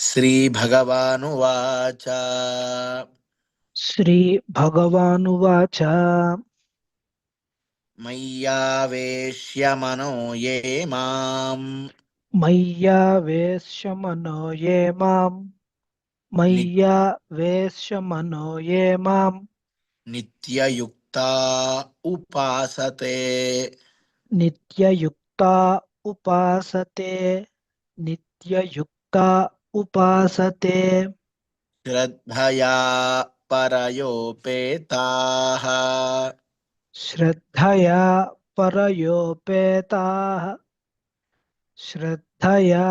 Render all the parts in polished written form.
श्रीभगवानुवाच श्रीभगवानुवाच मय्यावेश्य मनो ये माम् मय्यावेश्य मनो ये माम् नि- मय्यावेश्य मनो ये माम् नित्ययुक्ता उपासते नित्ययुक्ता उपासते नित्ययुक्ता उपासते श्रद्धया परयोपेताः श्रद्धया परयोपेताः श्रद्धया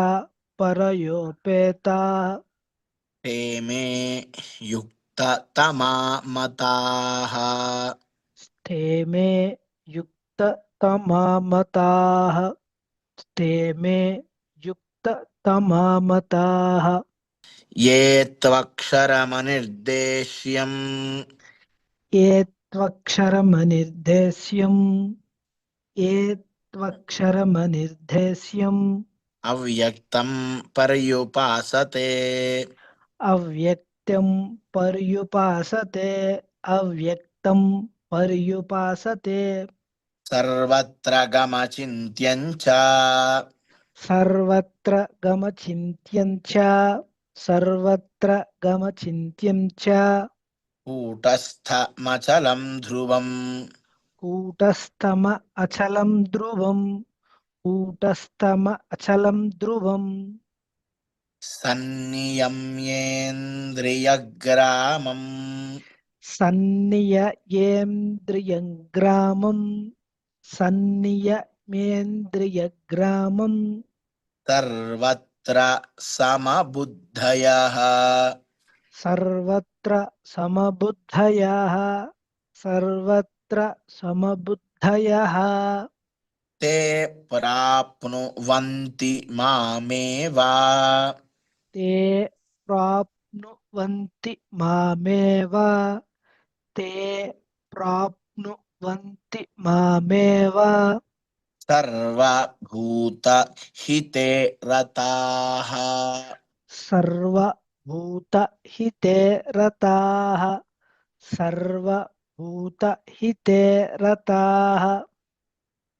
परयोपेताः ते मे युक्ततमा मताः ते मे युक्ततमा मताः ते मे युक्ततमा मताः ये त्वक्षरमनिर्देश्यम् ये त्वक्षरमनिर्देश्यम् ये त्वक्षरमनिर्देश्यम् अव्यक्तं पर्युपासते अव्यक्तं पर्युपासते अव्यक्तं पर्युपासते सर्वत्र गमचिन्त्यं च सर्वत्र गमचिन्त्यं च सर्वत्र गमचिन्त्यं च कूटस्थमचलं ध्रुवम् कूटस्थम अचलं ध्रुवम् कूटस्थम अचलं ध्रुवम् सन्नियम्येन्द्रियग्रामम् सन्निययेन्द्रियग्रामम् सन्नियमेन्द्रियग्रामम् सर्वत्र समबुद्धयः सर्वत्र समबुद्धयः सर्वत्र समबुद्धयः ते प्राप्नुवन्ति मामेव ते प्राप्नुवन्ति मामेव ते प्राप्नुवन्ति मामेव सर्वभूतहिते रताः सर्वभूतहिते रताः सर्वभूतहिते रताः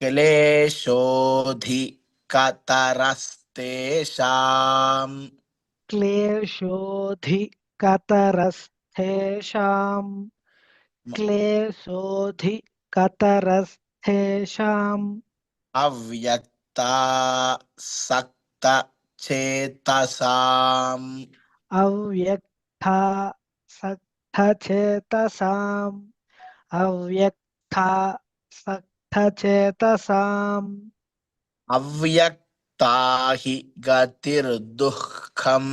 क्लेशोऽधिकतरस्तेषाम् क्लेशोऽधिकतरस्तेषाम् क्लेशोऽधिकतरस्तेषाम् अव्यक्तासक्तचेतसाम् अव्यक्ता सक्तचेतसाम् अव्यक्ता सक्तचेतसाम् अव्यक्ता हि गतिर्दुःखम्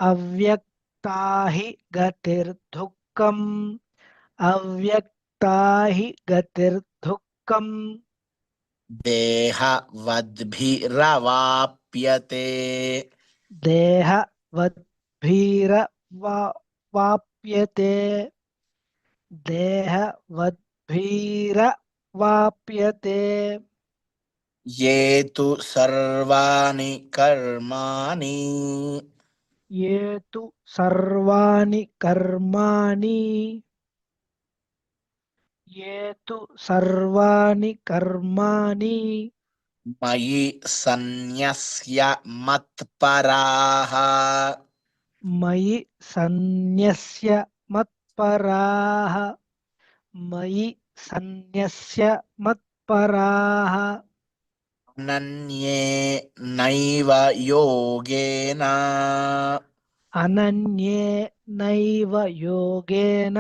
अव्यक्ता हि गतिर्दुःखम् अव्यक्ता हि गतिर्दुःखम् देहवद्भिरवाप्यते देहवद्भिरवाप्यते देहवद्भिरवाप्यते ये तु सर्वाणि कर्माणि ये तु सर्वाणि कर्माणि ये तु सर्वाणि कर्माणि मयि सन्न्यस्य मत्पराः मयि सन्न्यस्य मत्पराः मयि सन्न्यस्य मत्पराः अनन्ये नैव योगेन अनन्ये नैव योगेन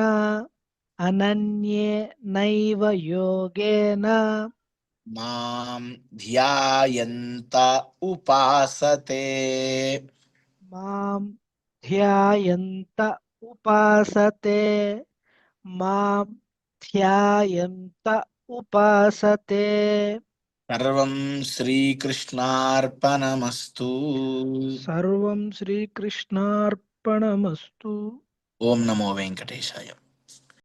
अनन्ये नैव योगेन मां ध्यायन्त उपासते मां ध्यायन्त उपासते मां ध्यायन्त उपासते सर्वं श्रीकृष्णार्पणमस्तु। सर्वं श्रीकृष्णार्पणमस्तु। ओम नमो वेंकटेशाय।